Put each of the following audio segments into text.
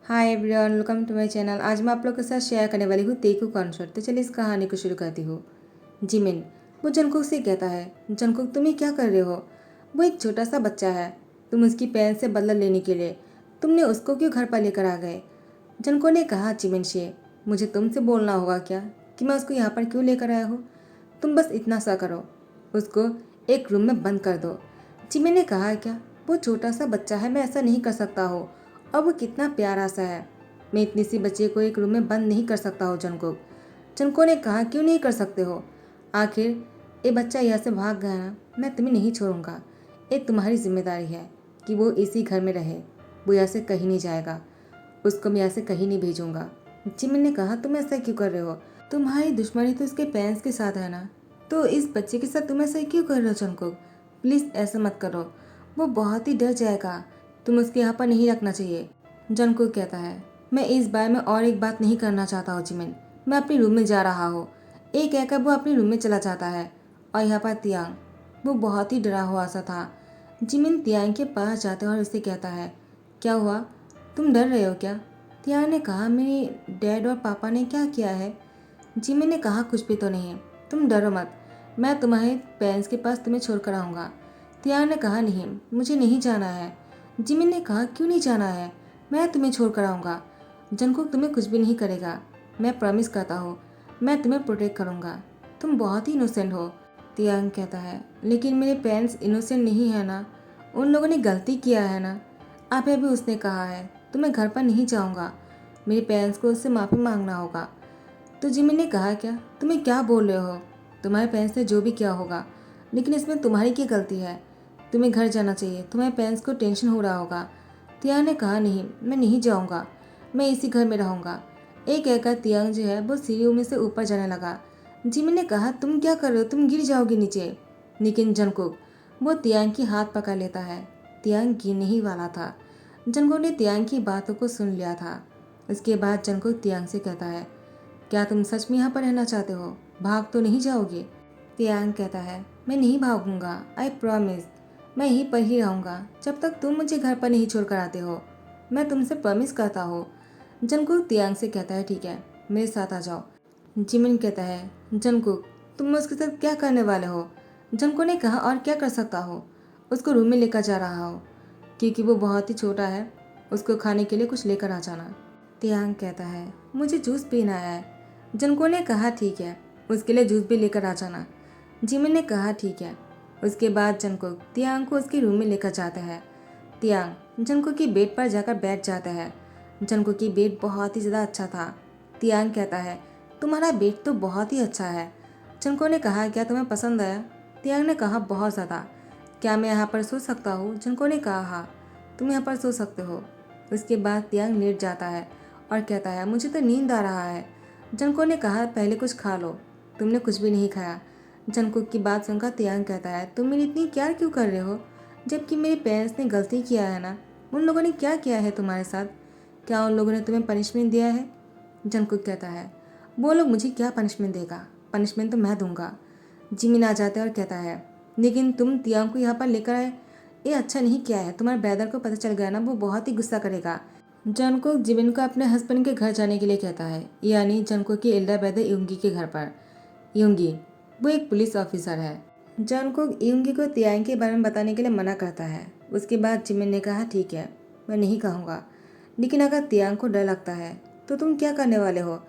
Hi everyone, welcome to my channel. आज मैं आप लोग के साथ शेयर करने वाली हूँ तेकू कॉन्सर्ट। तो चलिए इस कहानी को शुरू करती हूँ। जिमिन वो जंगकुक से कहता है, जंगकुक तुम ये क्या कर रहे हो? वो एक छोटा सा बच्चा है। तुम उसकी पैर से बदला लेने के लिए तुमने उसको क्यों घर पर लेकर आ गए? जंगकुक ने कहा, जिमिन से मुझे तुमसे बोलना होगा क्या कि मैं उसको यहाँ पर क्यों लेकर आया हूँ? तुम बस इतना सा करो, उसको एक रूम में बंद कर दो। जिमिन ने कहा, क्या वो छोटा सा बच्चा है, मैं ऐसा नहीं कर सकता हूँ। और वो कितना प्यारा सा है, मैं इतनी सी बच्चे को एक रूम में बंद नहीं कर सकता हूँ। जंगकुक जंगकुक ने कहा, क्यों नहीं कर सकते हो? आखिर ये बच्चा यहाँ से भाग गया ना, मैं तुम्हें नहीं छोड़ूंगा। ये तुम्हारी जिम्मेदारी है कि वो इसी घर में रहे। वो यहाँ से कहीं नहीं जाएगा, उसको मैं यहाँ से कहीं नहीं भेजूंगा। जिमिन ने कहा, तुम ऐसा क्यों कर रहे हो? तुम्हारी दुश्मनी तो उसके पेरेंट्स के साथ है ना, तो इस बच्चे के साथ तुम ऐसा क्यों कर रहे हो? जंगकुक प्लीज़ ऐसा मत करो, वो बहुत ही डर जाएगा। तुम उसके यहाँ पर नहीं रखना चाहिए। जंगकुक कहता है, मैं इस बार में और एक बात नहीं करना चाहता हूँ जिमिन, मैं अपने रूम में जा रहा हूँ। एक कहकर वो अपने रूम में चला जाता है। और यहाँ पर तियांग, वो बहुत ही डरा हुआ सा था। जिमिन तियांग के पास जाता है और उससे कहता है, क्या हुआ, तुम डर रहे हो क्या? तियांग ने कहा, मेरे डैड और पापा ने क्या किया है? जिमिन ने कहा, कुछ भी तो नहीं, तुम डरो मत, मैं तुम्हारे पेरेंट्स के पास तुम्हें छोड़ कर आऊँगा। तियांग ने कहा, नहीं मुझे नहीं जाना है। जिमिन ने कहा, क्यों नहीं जाना है? मैं तुम्हें छोड़ कर आऊँगा। जंगकुक तुम्हें कुछ भी नहीं करेगा, मैं प्रॉमिस करता हूँ, मैं तुम्हें प्रोटेक्ट करूँगा। तुम बहुत ही इनोसेंट हो। तियांग कहता है, लेकिन मेरे पेरेंट्स इनोसेंट नहीं है ना, उन लोगों ने गलती किया है ना। अभी अभी उसने कहा है तो मैं घर पर नहीं जाऊँगा, मेरे पेरेंट्स को उससे माफ़ी मांगना होगा। तो जिमिन ने कहा, क्या तुम्हें क्या बोल रहे हो? तुम्हारे पेरेंट्स ने जो भी किया होगा, लेकिन इसमें तुम्हारी क्या गलती है? तुम्हें घर जाना चाहिए, तुम्हारे पेरेंट्स को टेंशन हो रहा होगा। तियांग ने कहा, नहीं मैं नहीं जाऊँगा, मैं इसी घर में रहूँगा। एक कहकर तियांग जो है वो सीढ़ियों में से ऊपर जाने लगा। जिमिन ने कहा, तुम क्या कर रहे हो, तुम गिर जाओगे नीचे। लेकिन जंगकुक वो तियांग की हाथ पकड़ लेता है। तियांग गिरने ही वाला था। जंगकुक ने तियांग की बातों को सुन लिया था। इसके बाद जंगकुक तियांग से कहता है, क्या तुम सच में यहाँ पर रहना चाहते हो? भाग तो नहीं जाओगे? तियांग कहता है, मैं नहीं भागूंगा, आई प्रॉमिस, मैं यहीं पर ही रहूंगा जब तक तुम मुझे घर पर नहीं छोड़ कर आते हो। मैं तुमसे प्रॉमिस करता हूँ। जंगकुक तियांग से कहता है, ठीक है मेरे साथ आ जाओ। जिमिन कहता है, जंगकुक तुम उसके साथ क्या करने वाले हो? जंगकुक ने कहा, और क्या कर सकता हो, उसको रूम में लेकर जा रहा हो, क्योंकि वो बहुत ही छोटा है, उसको खाने के लिए कुछ लेकर आ जाना। तियांग कहता है, मुझे जूस पीना है। जंगकुक ने कहा, ठीक है उसके लिए जूस भी लेकर आ जाना। जिमिन ने कहा, ठीक है। उसके बाद जंगकुक तियांग को उसके रूम में लेकर जाता है। तियांग जंगकुक की बेड पर जाकर बैठ जाता है। जंगकुक की बेड बहुत ही ज़्यादा अच्छा था। तियांग कहता है, तुम्हारा बेड तो बहुत ही अच्छा है। जंगकुक ने कहा, क्या तुम्हें पसंद आया? तियांग ने कहा, बहुत ज़्यादा। क्या मैं यहाँ पर सो सकता हूँ? जंगकुक ने कहा, हाँ तुम यहाँ पर सो सकते हो। उसके बाद तियांग लेट जाता है और कहता है, मुझे तो नींद आ रहा है। जंगकुक ने कहा, पहले कुछ खा लो, तुमने कुछ भी नहीं खाया। जंगकुक की बात सुनकर तियांग कहता है, तुम मेरी इतनी केयर क्यों कर रहे हो, जबकि मेरे पेरेंट्स ने गलती किया है ना। उन लोगों ने क्या किया है तुम्हारे साथ? क्या उन लोगों ने तुम्हें पनिशमेंट दिया है? जंगकुक कहता है, वो लोग मुझे क्या पनिशमेंट देगा, पनिशमेंट तो मैं दूंगा। जिमिन आ जाता है और कहता है, लेकिन तुम तियांग को यहाँ पर लेकर आए, ये अच्छा नहीं किया है, तुम्हारे ब्रदर को पता चल गया ना, वो बहुत ही गुस्सा करेगा। जंगकुक जिमिन को अपने हस्बैंड के घर जाने के लिए कहता है, यानी जंगकुक के एल्डर ब्रदर युंगी के घर पर। युंगी वो एक पुलिस ऑफिसर है। जंगकुक युंगी को तियांग के बारे में बताने के लिए मना करता है। उसके बाद जिमिन ने कहा, ठीक है मैं नहीं कहूँगा, लेकिन अगर तियांग को डर लगता है तो तुम क्या करने वाले हो?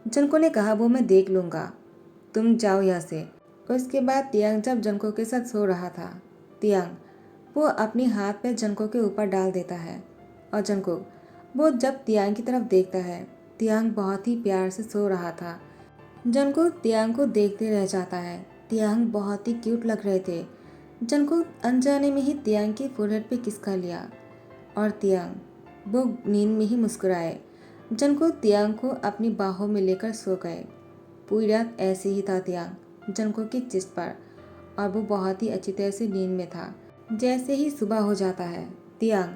जंगकुक ने कहा, वो मैं देख लूँगा, तुम जाओ यहाँ से। उसके बाद तियांग जब जंगकुक के साथ सो रहा था, तियांग वो अपनी हाथ पे जंगकुक के ऊपर डाल देता है। और जंगकुक वो जब तियांग की तरफ देखता है, तियांग बहुत ही प्यार से सो रहा था। जंगकुक तियांग को देखते रह जाता है। तियांग बहुत ही क्यूट लग रहे थे। जंगकुक अनजाने में ही तियांग की फोrehead पे किस कर लिया और तियांग वो नींद में ही मुस्कुराए। जंगकुक तियांग को अपनी बाहों में लेकर सो गए। पूरी रात ऐसे ही था तियांग जंगकुक की चिस्ट पर, और वो बहुत ही अच्छी तरह से नींद में था। जैसे ही सुबह हो जाता है, तियांग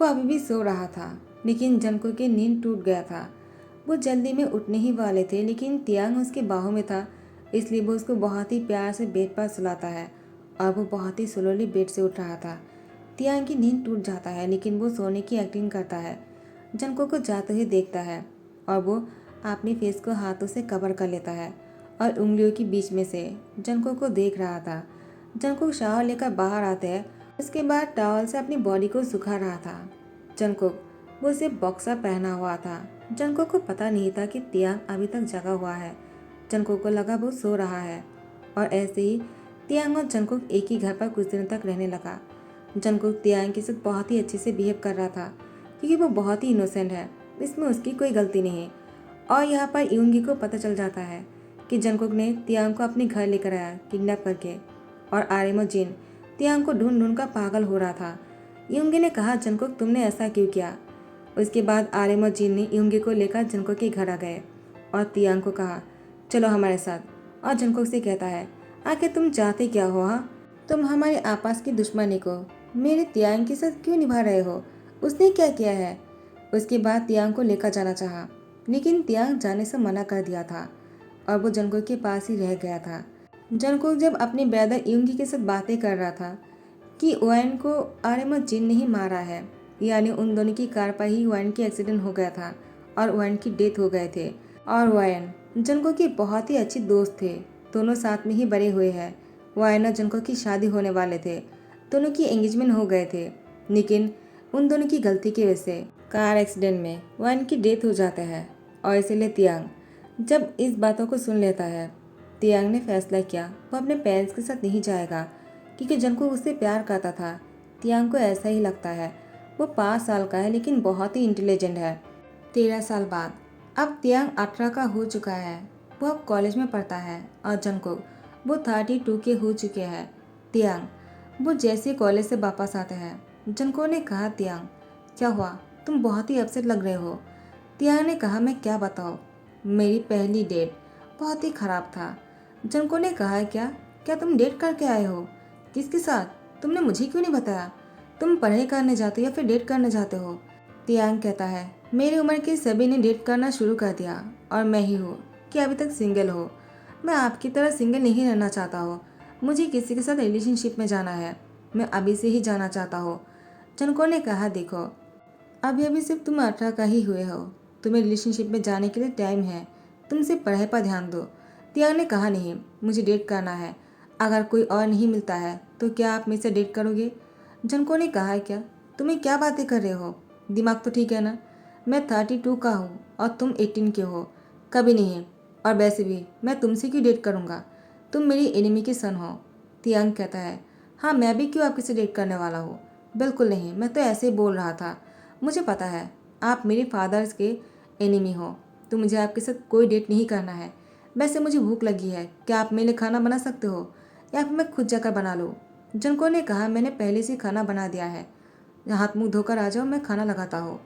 वो अभी भी सो रहा था, लेकिन जंगकुक की नींद टूट गया था। वो जल्दी में उठने ही वाले थे, लेकिन तियांग उसके बाहों में था, इसलिए वो उसको बहुत ही प्यार से बेड पर सुलाता है और वो बहुत ही स्लोली बेड से उठ रहा था। तियांग की नींद टूट जाता है, लेकिन वो सोने की एक्टिंग करता है। जंको को जाते हुए देखता है और वो अपनी फेस को हाथों से कवर कर लेता है और उंगलियों के बीच में से जंको को देख रहा था। जंको शावर लेकर बाहर आते हैं। उसके बाद टॉवल से अपनी बॉडी को सुखा रहा था। जंको वो सिर्फ बॉक्सर पहना हुआ था। जंको को पता नहीं था कि तियांग अभी तक जगा हुआ है। जंको को लगा वो सो रहा है और ऐसे ही तियांग और जंकुक एक ही घर पर कुछ दिनों तक रहने लगा। जंकुक तियांग के साथ बहुत ही अच्छे से बिहेव कर रहा था क्योंकि वो बहुत ही इनोसेंट है, इसमें उसकी कोई गलती नहीं है। और यहाँ पर यूंगी को पता चल जाता है कि जंकुक ने तियांग को अपने घर लेकर आया किडनैप करके, और आर्यमो जिन तियांग को ढूंढ ढूंढ कर पागल हो रहा था। यूंगी ने कहा, जंकुक तुमने ऐसा क्यों किया? उसके बाद आर्यमो जिन ने यूंगी को लेकर जंकुक के घर आ गए और तियांग को कहा, चलो हमारे साथ। और जंकुक से कहता है, आखिर तुम चाहते क्या हो? हाँ, तुम हमारे आपस की दुश्मनी को मेरे तियांग के साथ क्यों निभा रहे हो? उसने क्या किया है? उसके बाद तियांग को लेकर जाना चाहा, लेकिन तियांग जाने से मना कर दिया था और वो जंकुक के पास ही रह गया था। जंकुक जब अपने ब्रदर यूंगी के साथ बातें कर रहा था कि ओएन को आर्यमो जिन ने ही मारा है, यानी उन दोनों की कार पर ही ओएन की एक्सीडेंट हो गया था और ओएन की डेथ हो गए थे। और ओएन जंकुक के बहुत ही अच्छे दोस्त थे, दोनों साथ में ही बड़े हुए हैं। ओएन और जंकुक की शादी होने वाले थे, दोनों की एंगेजमेंट हो गए थे, लेकिन उन दोनों की गलती की वजह से कार एक्सीडेंट में ओएन की डेथ हो जाता है। और इसीलिए तियांग जब इस बातों को सुन लेता है, तियांग ने फैसला किया वो अपने पेरेंट्स के साथ नहीं जाएगा क्योंकि जंकुक उससे प्यार करता था। तियांग को ऐसा ही लगता है। वो 5 साल का है लेकिन बहुत ही इंटेलिजेंट है। 13 साल बाद अब तियांग 18 का हो चुका है। वो अब कॉलेज में पढ़ता है और जंकुक वो 32 के हो चुके हैं। तियांग वो जैसे कॉलेज से वापस आते हैं, जंकुक ने कहा, तियांग क्या हुआ? तुम बहुत ही अपसेट लग रहे हो। तियांग ने कहा, मैं क्या बताऊँ, मेरी पहली डेट बहुत ही खराब था। जंकुक ने कहा, क्या क्या तुम डेट करके आए हो? किसके साथ? तुमने मुझे क्यों नहीं बताया? तुम पढ़ाई करने जाते हो या फिर डेट करने जाते हो? तियांग कहता है, मेरी उम्र के सभी ने डेट करना शुरू कर दिया और मैं ही हूँ कि अभी तक सिंगल हो। मैं आपकी तरह सिंगल नहीं रहना चाहता हूँ। मुझे किसी के साथ रिलेशनशिप में जाना है। मैं अभी से ही जाना चाहता हूँ। जंकुक ने कहा, देखो अभी अभी सिर्फ तुम 18 का ही हुए हो, तुम्हें रिलेशनशिप में जाने के लिए टाइम है, तुम सिर्फ पढ़ाई पर ध्यान दो। तियांग ने कहा, नहीं, मुझे डेट करना है। अगर कोई और नहीं मिलता है तो क्या आप मुझसे डेट करोगे? जंकुक ने कहा, क्या तुम्हें क्या बातें कर रहे हो? दिमाग तो ठीक है ना? मैं 32 का हूँ और तुम 18 के हो। कभी नहीं। और वैसे भी मैं तुमसे क्यों डेट करूँगा? तुम मेरी एनिमी के सन हो। तियांग कहता है, हाँ, मैं भी क्यों आपके से डेट करने वाला हूँ? बिल्कुल नहीं, मैं तो ऐसे ही बोल रहा था। मुझे पता है आप मेरे फादर्स के एनिमी हो, तो मुझे आपके साथ कोई डेट नहीं करना है। वैसे मुझे भूख लगी है, क्या आप मेरे लिए खाना बना सकते हो या फिर मैं खुद जाकर बना लूँ? जंकुक ने कहा, मैंने पहले से खाना बना दिया है, हाथ मुंह धोकर आ जाओ, मैं खाना लगाता हूँ।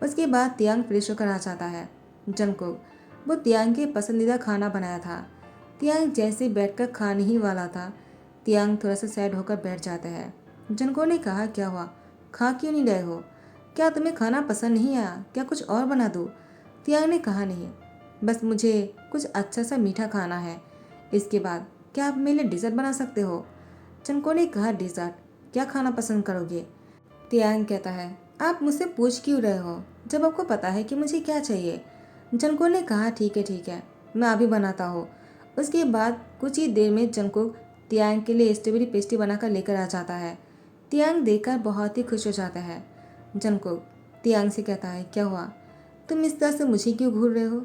उसके बाद तियांग फ्रेश होकर आ जाता है। जंकुक वो तियांग के पसंदीदा खाना बनाया था। तियांग जैसे बैठकर खाने ही वाला था, तियांग थोड़ा सा सैड होकर बैठ जाता है। जंकुक ने कहा, क्या हुआ, खा क्यों नहीं रहे हो? क्या तुम्हें खाना पसंद नहीं आया? क्या कुछ और बना दूँ? तियांग ने कहा, नहीं, बस मुझे कुछ अच्छा सा मीठा खाना है। इसके बाद क्या आप मेरे लिए डिज़र्ट बना सकते हो? जंकुक ने कहा, डिज़र्ट? क्या खाना पसंद करोगे? तियांग कहता है, आप मुझसे पूछ क्यों रहे हो जब आपको पता है कि मुझे क्या चाहिए? जंकुक ने कहा, ठीक है, मैं अभी बनाता हूँ। उसके बाद कुछ ही देर में जंकुक तियांग के लिए स्ट्रॉबेरी पेस्ट्री बनाकर लेकर आ जाता है। तियांग देखकर बहुत ही खुश हो जाता है। जंकुक तियांग से कहता है, क्या हुआ, तुम इस तरह से मुझे क्यों घूर रहे हो?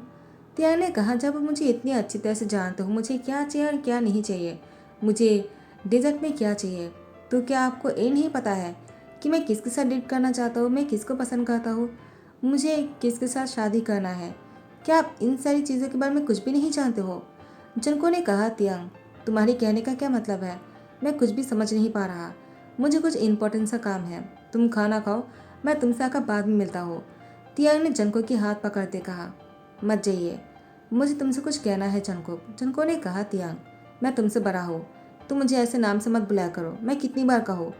तियांग ने कहा, जब मुझे इतनी अच्छी तरह से जानते हो मुझे क्या चाहिए और क्या नहीं चाहिए, मुझे डेजर्ट में क्या चाहिए, तो क्या आपको ये नहीं पता है कि मैं किसके साथ डेट करना चाहता हूँ, मैं किसको पसंद करता हूँ, मुझे किसके साथ शादी करना है? क्या आप इन सारी चीज़ों के बारे में कुछ भी नहीं जानते हो? जंकुक ने कहा, तियांग तुम्हारी कहने का क्या मतलब है? मैं कुछ भी समझ नहीं पा रहा। मुझे कुछ इम्पोर्टेंट सा काम है, तुम खाना खाओ, मैं तुमसे आकर बाद में मिलता हूँ। तियांग ने जंकुक के हाथ पकड़ते कहा, मत जाइए, मुझे तुमसे कुछ कहना है। जंकुक जंकुक ने कहा, तियांग मैं तुमसे बड़ा हूँ, तुम मुझे ऐसे नाम से मत बुलाया करो, मैं कितनी बार कहूँ?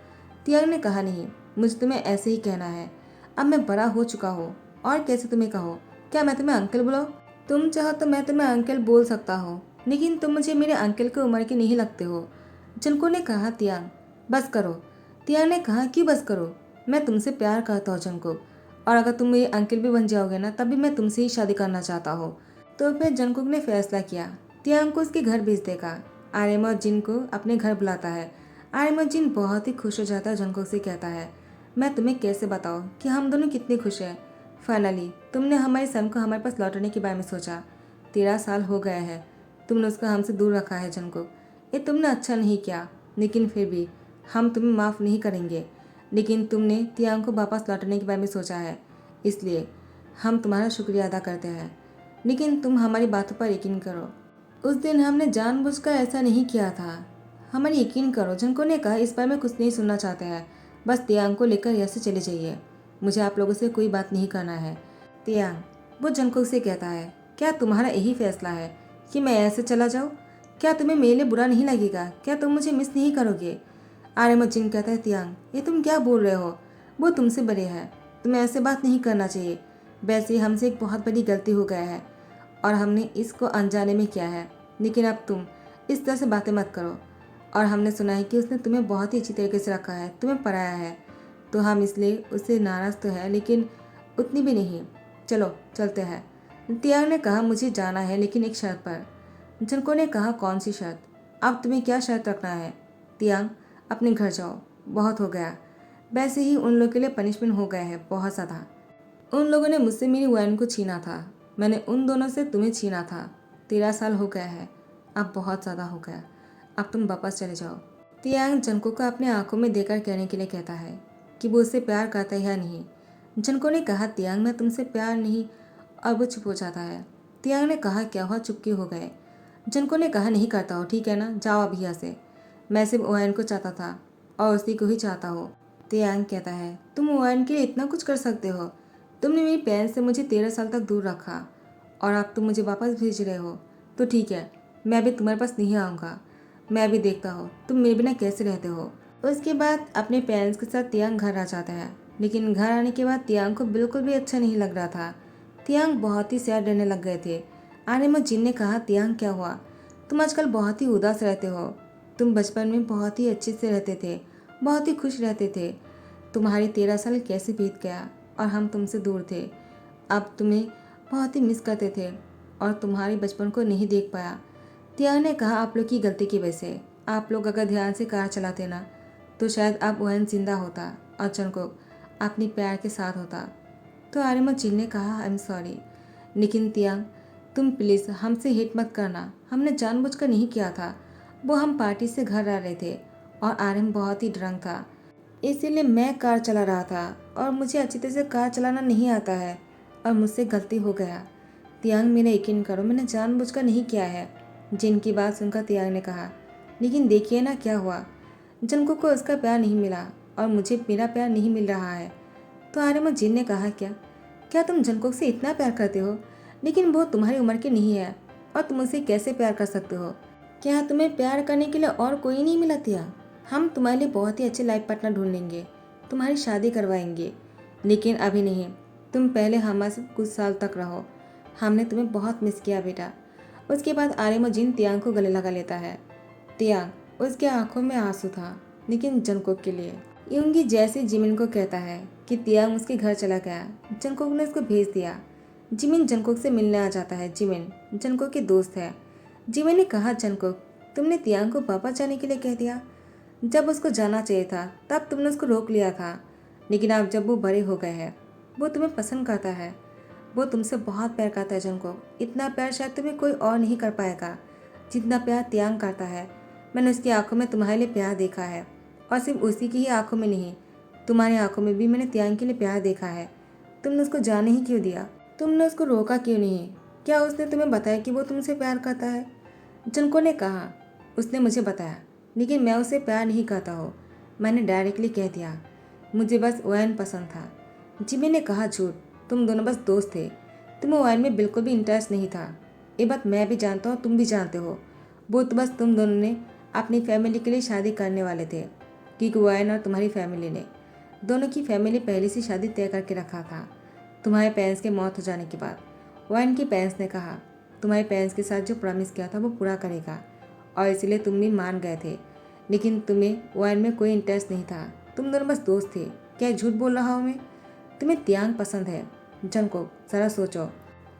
तियांग ने कहा, नहीं, मुझे तुम्हें ऐसे ही कहना है, अब मैं बड़ा हो चुका हूँ और कैसे तुम्हें कहो? क्या मैं तुम्हें अंकल बुलाऊं? तुम चाहो तो मैं तुम्हें अंकल बोल सकता हूँ, लेकिन तुम मुझे मेरे अंकल की उम्र के नहीं लगते हो। जंकुक ने कहा, तियांग बस करो। तियांग ने कहा, क्यों बस करो? मैं तुमसे प्यार करता हूँ जंकुक, और अगर तुम मेरे अंकल भी बन जाओगे ना, तब भी मैं तुमसे ही शादी करना चाहता हूँ। तो फिर जंगकुक ने फैसला किया तियांग को उसके घर भेज देगा। आर्यम और जिन को अपने घर बुलाता है। आर्यम और जिन बहुत ही खुश हो जाता है। जंगकुक से कहता है, मैं तुम्हें कैसे बताऊँ कि हम दोनों कितने खुश हैं। फाइनली तुमने हमारे सन को हमारे पास लौटाने के बारे में सोचा। 13 साल हो गए हैं तुमने उसका हमसे दूर रखा है। जंगकुक, ये तुमने अच्छा नहीं किया, लेकिन फिर भी हम तुम्हें माफ़ नहीं करेंगे। लेकिन तुमने तियांग को वापस लौटाने के बारे में सोचा है, इसलिए हम तुम्हारा शुक्रिया अदा करते हैं। लेकिन तुम हमारी बातों पर यकीन करो, उस दिन हमने जानबूझकर ऐसा नहीं किया था। हमारी यकीन करो। जंको ने कहा, इस बारे में कुछ नहीं सुनना चाहते हैं, बस तियांग को लेकर यहाँ से चले जाइए। मुझे आप लोगों से कोई बात नहीं करना है। तियांग वो जंको से कहता है, क्या तुम्हारा यही फैसला है कि मैं ऐसे चला जाऊँ? क्या तुम्हें मेरे लिए बुरा नहीं लगेगा? क्या तुम मुझे मिस नहीं करोगे? आर्यमोजिन कहता है, तियांग ये तुम क्या बोल रहे हो? वो तुमसे बड़े हैं, तुम्हें ऐसे बात नहीं करना चाहिए। वैसे ही हमसे एक बहुत बड़ी गलती हो गया है और हमने इसको अनजाने में किया है, लेकिन अब तुम इस तरह से बातें मत करो। और हमने सुना है कि उसने तुम्हें बहुत ही अच्छी तरीके से रखा है, तुम्हें पढ़ाया है, तो हम इसलिए उससे नाराज़ तो है, लेकिन उतनी भी नहीं। चलो चलते हैं। तियांग ने कहा, मुझे जाना है, लेकिन एक शर्त पर। जंको ने कहा, कौन सी शर्त? अब तुम्हें क्या शर्त रखना है? तियांग अपने घर जाओ, बहुत हो गया। वैसे ही उन लोगों के लिए पनिशमेंट हो गया है बहुत ज़्यादा। उन लोगों ने मुझसे मेरी वाइन को छीना था, मैंने उन दोनों से तुम्हें छीना था। 13 साल हो गया है, अब बहुत ज़्यादा हो गया, अब तुम वापस चले जाओ। तियांग जंको को अपने आंखों में देकर कहने के लिए कहता है कि वो उससे प्यार करता है या नहीं। जंको ने कहा, तियांग मैं तुमसे प्यार नहीं, और वो चुप हो जाता है। तियांग ने कहा, क्या हुआ, चुपके हो गए? जंको ने कहा, नहीं करता हो, ठीक है ना, जाओ अब यहाँ से। मैं सिर्फ ओएन को चाहता था और उसी को ही चाहता हो। तियांग कहता है, तुम ओएन के लिए इतना कुछ कर सकते हो? तुमने मेरी बहन से मुझे 13 साल तक दूर रखा और अब तुम मुझे वापस भेज रहे हो, तो ठीक है, मैं भी तुम्हारे पास नहीं आऊँगा। मैं भी देखता हूँ तुम मेरे बिना कैसे रहते हो। उसके बाद अपने पेरेंट्स के साथ तियांग घर आ जाता है, लेकिन घर आने के बाद तियांग को बिल्कुल भी अच्छा नहीं लग रहा था। तियांग बहुत ही सैड रहने लग गए थे। आने में जिन ने कहा, तियांग क्या हुआ, तुम आजकल बहुत ही उदास रहते हो। तुम बचपन में बहुत ही अच्छे से रहते थे, बहुत ही खुश रहते थे। तुम्हारी 13 साल कैसे बीत गया और हम तुमसे दूर थे। अब तुम्हें बहुत ही मिस करते थे और तुम्हारे बचपन को नहीं देख पाया। तियांग ने कहा, आप लोग की गलती की वजह से, आप लोग अगर ध्यान से कार चलाते ना, तो शायद अब ओहेन जिंदा होता और जंगकुक अपनी प्यार के साथ होता। तो आर्यमन जिन ने कहा, आई एम सॉरी, लेकिन तियांग तुम प्लीज़ हमसे हिट मत करना, हमने जानबूझकर नहीं किया था। वो हम पार्टी से घर आ रहे थे और आर्यन बहुत ही ड्रंक था, इसीलिए मैं कार चला रहा था और मुझे अच्छी तरह से कार चलाना नहीं आता है और मुझसे गलती हो गया। तियांग मेरा यकीन करो, मैंने जानबूझकर नहीं किया है। जिन की बात सुनकर तियांग ने कहा, लेकिन देखिए ना क्या हुआ, जंको को उसका प्यार नहीं मिला और मुझे मेरा प्यार नहीं मिल रहा है। तो आर्यमन जिन ने कहा, क्या क्या तुम जंको से इतना प्यार करते हो? लेकिन वो तुम्हारी उम्र की नहीं है और तुम उसे कैसे प्यार कर सकते हो? क्या तुम्हें प्यार करने के लिए और कोई नहीं मिला तियांग? हम तुम्हारे लिए बहुत ही अच्छे लाइफ पार्टनर ढूंढ लेंगे, तुम्हारी शादी करवाएंगे, लेकिन अभी नहीं। तुम पहले हमारे से कुछ साल तक रहो, हमने तुम्हें बहुत मिस किया बेटा। उसके बाद आर्यमन जिन तियांग को गले लगा लेता है। तियांग उसके आंखों में आंसू था, लेकिन जंगकुक के लिए। यूंगी जैसे जिमिन को कहता है कि तियांग उसके घर चला गया, जंगकुक ने उसको भेज दिया। जिमिन जंगकुक से मिलने आ जाता है। जिमिन जंगकुक के दोस्त है। जिमिन ने कहा, जंगकुक तुमने तियांग को वापस जाने के लिए कह दिया। जब उसको जाना चाहिए था तब तुमने उसको रोक लिया था, लेकिन अब जब वो बड़े हो गए हैं, वो तुम्हें पसंद करता है, वो तुमसे बहुत प्यार करता है। जंगकुक इतना प्यार शायद तुम्हें कोई और नहीं कर पाएगा जितना प्यार तियांग करता है। मैंने उसकी आंखों में तुम्हारे लिए प्यार देखा है, और सिर्फ उसी की ही आंखों में नहीं, तुम्हारी आंखों में भी मैंने तियांग के लिए प्यार देखा है। तुमने उसको जाने ही क्यों दिया? तुमने उसको रोका क्यों नहीं? क्या उसने तुम्हें बताया कि वो तुमसे प्यार करता है? जंको ने कहा, उसने मुझे बताया, लेकिन मैं उसे प्यार नहीं करता हूँ। मैंने डायरेक्टली कह दिया, मुझे बस ओएन पसंद था। जिमी ने कहा, झूठ, तुम दोनों बस दोस्त थे, तुम्हें ओएन में बिल्कुल भी इंटरेस्ट नहीं था। ये बात मैं भी जानता हूँ, तुम भी जानते हो। वो तो बस तुम दोनों ने अपनी फैमिली के लिए शादी करने वाले थे, क्योंकि ओएन और तुम्हारी फैमिली ने दोनों की फैमिली पहले से शादी तय करके रखा था। तुम्हारे पेरेंट्स के मौत हो जाने के बाद ओएन के पेरेंट्स ने कहा, तुम्हारे पेरेंट्स के साथ जो प्रॉमिस किया था वो पूरा करेगा, और इसलिए तुम भी मान गए थे। लेकिन तुम्हें ओएन में कोई इंटरेस्ट नहीं था, तुम दोनों बस दोस्त थे। क्या झूठ बोल रहा हूँ मैं? तुम्हें तियांग पसंद है। जंगकुक, जरा सोचो,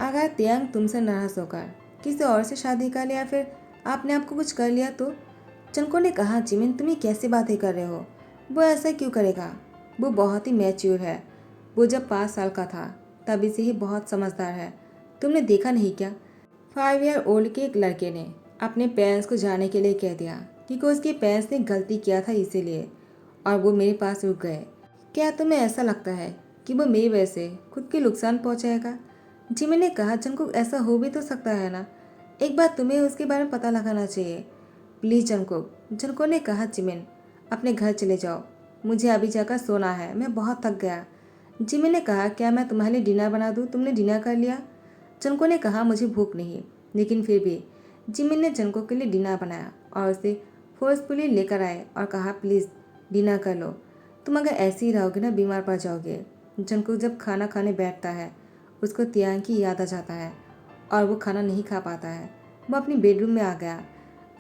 अगर तियांग तुमसे नाराज होकर किसी और से शादी कर लिया, फिर आपने आपको कुछ कर लिया तो? जंगकुक ने कहा, जिमिन तुम ये कैसी बातें कर रहे हो? वो ऐसा क्यों करेगा? वो बहुत ही मैच्योर है। वो जब 5 साल का था तभी से ही बहुत समझदार है। तुमने देखा नहीं क्या? 5 ईयर ओल्ड के एक लड़के ने अपने पेरेंट्स को जाने के लिए कह दिया क्योंकि उसके पेरेंट्स ने गलती किया था इसीलिए, और वो मेरे पास रुक गए। क्या तुम्हें ऐसा लगता है कि वो मेरी वजह से खुद के नुकसान पहुंचाएगा? जिमिन ने कहा, जंगकुक ऐसा हो भी तो सकता है ना, एक बार तुम्हें उसके बारे में पता लगाना चाहिए। Please Jungkook. जंगकुक ने कहा, जिमिन अपने घर चले जाओ, मुझे अभी जाकर सोना है, मैं बहुत थक गया। जिमिन ने कहा, क्या मैं तुम्हारे लिए डिनर बना दूँ? तुमने डिनर कर लिया? जंगकुक ने कहा, मुझे भूख नहीं, लेकिन फिर भी जिमिन ने जंगकुक के लिए डिनर बनाया और उसे फोर्सफुली लेकर आए और कहा, प्लीज़ डिनर कर लो, तुम अगर ऐसे ही रहोगे ना बीमार पड़ जाओगे। जंगकुक जब खाना खाने बैठता है उसको तियांग की याद आ जाता है और वो खाना नहीं खा पाता है। वो अपनी बेडरूम में आ गया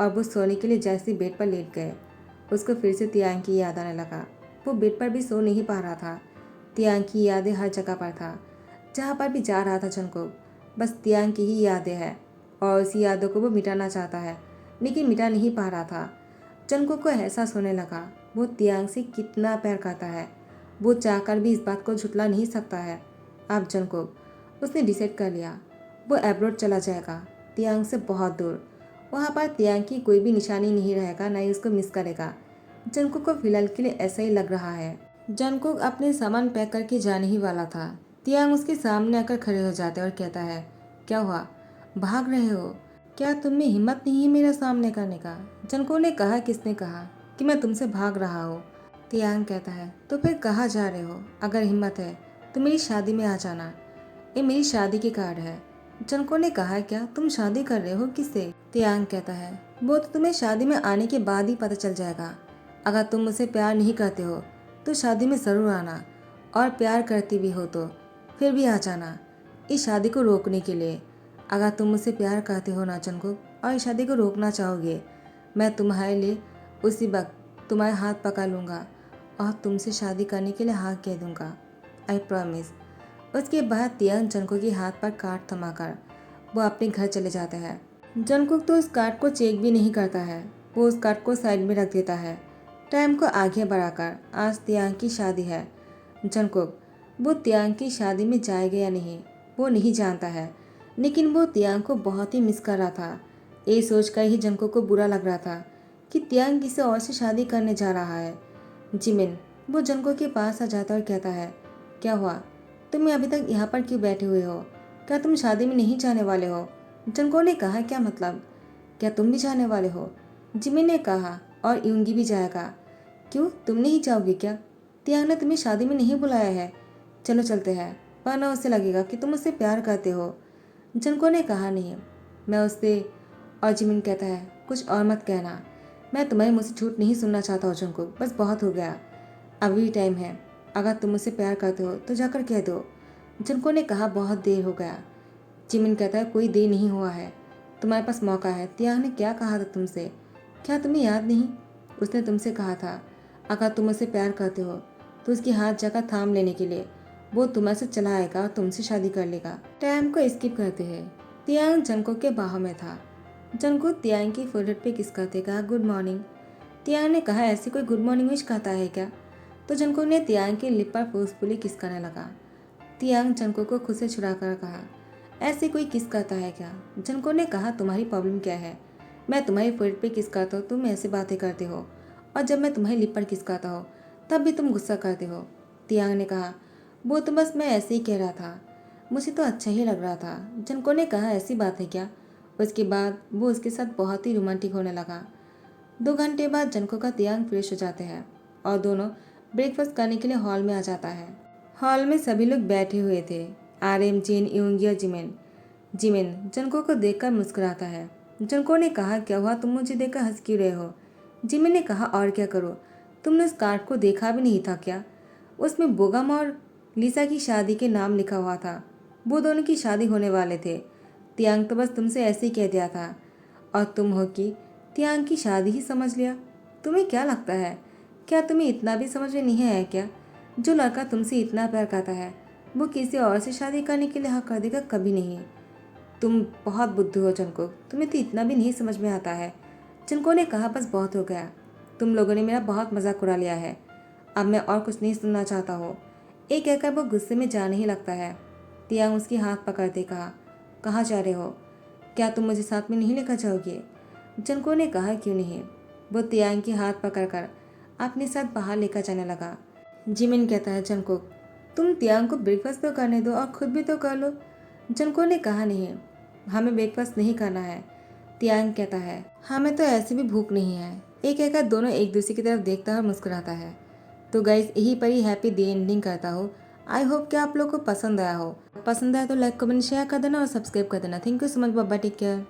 और वो सोने के लिए जैसे बेड पर लेट गए उसको फिर से तियांग की याद आने लगा। वो बेड पर भी सो नहीं पा रहा था। तियांग की यादें हर जगह पर था, जहाँ पर भी जा रहा था जंगकुक बस तियांग की ही यादें हैं और उसी यादों को वो मिटाना चाहता है, लेकिन मिटा नहीं पा रहा था। जंगकुक को एहसास होने लगा वो तियांग से कितना प्यार करता है। वो चाहकर भी इस बात को झुटला नहीं सकता है। अब जंगकुक उसने डिसाइड कर लिया, वो एब्रोड चला जाएगा, तियांग से बहुत दूर। वहाँ पर तियांग की कोई भी निशानी नहीं रहेगा, ना ही उसको मिस करेगा। जंगकुक को फिलहाल के लिए ऐसा ही लग रहा है। जंगकुक अपने सामान पैक करके जाने ही वाला था। तियांग उसके सामने आकर खड़े हो जाते और कहता है, क्या हुआ, भाग रहे हो? क्या तुम में हिम्मत नहीं है मेरा सामने करने का? जंगकुक ने कहा, किसने कहा कि मैं तुमसे भाग रहा हूँ? तियांग कहता है, तो फिर कहाँ जा रहे हो? अगर हिम्मत है तो मेरी शादी में आ जाना, ये मेरी शादी की कार्ड है। जंगकुक ने कहा, क्या तुम शादी कर रहे हो? किससे? तियांग कहता है, वो तो तुम्हें शादी में आने के बाद ही पता चल जाएगा। अगर तुम मुझसे प्यार नहीं करते हो तो शादी में ज़रूर आना, और प्यार करती भी हो तो फिर भी आ जाना इस शादी को रोकने के लिए। अगर तुम मुझसे प्यार करते हो ना जंगकुक और इस शादी को रोकना चाहोगे, मैं तुम्हारे लिए उसी वक्त तुम्हारे हाथ पकड़ लूँगा और तुमसे शादी करने के लिए हाँ कह दूँगा, आई प्रॉमिस। उसके बाद तियांग जंगकुक के हाथ पर कार्ड थमाकर वो अपने घर चले जाता है। जंगकुक तो उस कार्ड को चेक भी नहीं करता है, वो उस कार्ड को साइड में रख देता है। टाइम को आगे बढ़ाकर आज तियांग की शादी है। जंगकुक वो तियांग की शादी में जाएगा या नहीं वो नहीं जानता है, लेकिन वो तियांग को बहुत ही मिस कर रहा था। ये सोचकर ही जंगकुक को बुरा लग रहा था कि तियांग किसी और से शादी करने जा रहा है। जिमिन वो जंगकुक के पास आ जाता और कहता है, क्या हुआ, तुम अभी तक यहाँ पर क्यों बैठे हुए हो? क्या तुम शादी में नहीं जाने वाले हो? जंगकुक ने कहा, क्या मतलब, क्या तुम भी जाने वाले हो? जिमिन ने कहा, और यूंगी भी जाएगा। क्यों, तुम नहीं जाओगे क्या? तियांग ने तुम्हें शादी में नहीं बुलाया है। चलो चलते हैं, वरना उसे लगेगा कि तुम उससे प्यार करते हो। जंगकुक ने कहा, नहीं मैं उससे। और जिमिन कहता है, कुछ और मत कहना, मैं तुम्हारे मुँह से झूठ नहीं सुनना चाहता हूँ जंगकुक, बस बहुत हो गया, अभी भी टाइम है, अगर तुम मुझसे प्यार करते हो तो जाकर कह दो। जंगकुक ने कहा, बहुत देर हो गया। जिमिन कहता है, कोई देर नहीं हुआ है, तुम्हारे पास मौका है। तियांग ने क्या कहा था तुमसे, क्या तुम्हें याद नहीं? उसने तुमसे कहा था अगर तुम उससे प्यार करते हो तो उसकी हाथ जाकर थाम लेने के लिए, वो तुम्हारे से चला आएगा और तुमसे शादी कर लेगा। टाइम को स्किप करते हैं। तियांग जंगकुक के बाहों में था। जंगकुक तियांग की फोrehead पे किस करते कहा, गुड मॉर्निंग। तियांग ने कहा, ऐसी कोई गुड मॉर्निंग विश कहता है क्या? तो जंगकुक ने तियांग के लिप पर फोर्सफुली किस करने लगा। तियांग जंगकुक को खुद से छुड़ा कर कहा, ऐसे कोई किस करता है क्या? जंगकुक ने कहा, तुम्हारी प्रॉब्लम क्या है? मैं तुम्हारी फोrehead पे किस करता हूँ, तुम ऐसी बातें करते हो, और जब मैं तुम्हारी लिप पर किस करता हूँ तब भी तुम गुस्सा करते हो। तियांग ने कहा, वो तो बस मैं ऐसे ही कह रहा था, मुझे तो अच्छा ही लग रहा था। जंगकुक ने कहा, ऐसी बात है क्या? उसके बाद वो उसके साथ बहुत ही रोमांटिक होने लगा। 2 घंटे बाद जंगकुक का तियांग फ्रेश हो जाते हैं और दोनों ब्रेकफास्ट करने के लिए हॉल में आ जाता है। हॉल में सभी लोग बैठे हुए थे, आर्यन, जिन, यूंगी और जिमिन। जिमिन जंगकुक को देखकर मुस्कुराता है। जंगकुक ने कहा, क्या हुआ, तुम मुझे देखकर हंस क्यों रहे हो? जिमिन ने कहा, और क्या करो, तुमने उस कार्ड को देखा भी नहीं था क्या? उसमें बोगम और लिसा की शादी के नाम लिखा हुआ था। वो दोनों की शादी होने वाले थे। तियांग तो बस तुमसे ऐसे ही कह दिया था, और तुम हो कि तियांग की शादी ही समझ लिया। तुम्हें क्या लगता है, क्या तुम्हें इतना भी समझ में नहीं आया क्या? जो लड़का तुमसे इतना प्यार करता है वो किसी और से शादी करने के लिए हाँ कर देगा? कभी नहीं। तुम बहुत बुद्धू हो जंकुक, तुम्हें तो इतना भी नहीं समझ में आता है। जंको ने कहा, बस बहुत हो गया, तुम लोगों ने मेरा बहुत मजाक उड़ा लिया है, अब मैं और कुछ नहीं सुनना चाहता हूँ। एक कहकर वो गुस्से में जाने ही लगता है। तियांग उसकी हाथ पकड़ते कहा, कहाँ जा रहे हो? क्या तुम मुझे साथ में नहीं लेकर जाओगे? जंको ने कहा, क्यों नहीं। वो तियांग की हाथ पकड़कर अपने साथ बाहर लेकर जाने लगा। जिमिन कहता है, जंकुक तुम तियांग को ब्रेकफास्ट तो करने दो और खुद भी तो कर लो। जंको ने कहा, नहीं, हमें ब्रेकफास्ट नहीं करना है। तियांग कहता है, हमें तो ऐसे भी भूख नहीं है। एक कहकर दोनों एक दूसरे की तरफ देखता है और मुस्कुराता है। तो गाइज यही पर ही हैप्पी डे एंडिंग करता हूँ। आई होप कि आप लोग को पसंद आया हो। पसंद आया तो लाइक कमेंट शेयर कर देना और सब्सक्राइब कर देना। Thank you so much, bye, take care.